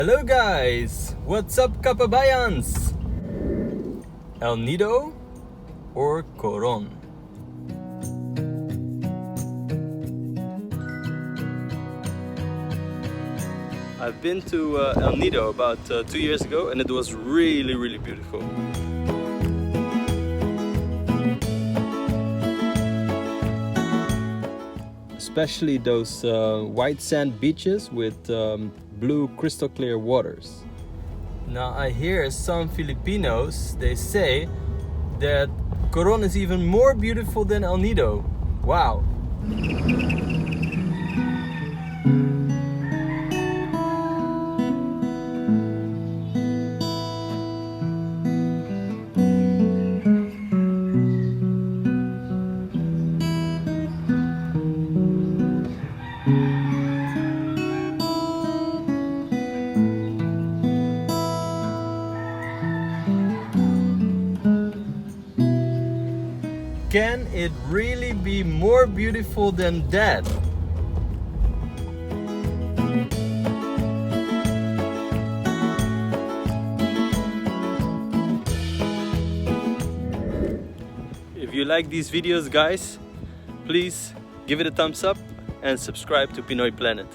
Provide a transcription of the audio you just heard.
Hello guys! What's up kababayans? El Nido or Coron? I've been to El Nido about 2 years ago and it was really beautiful. Especially those white sand beaches with blue crystal clear waters. Now I hear some Filipinos, they say that Coron is even more beautiful than El Nido. Wow! Can it really be more beautiful than that? If you like these videos guys, please give it a thumbs up and subscribe to Pinoy Planet.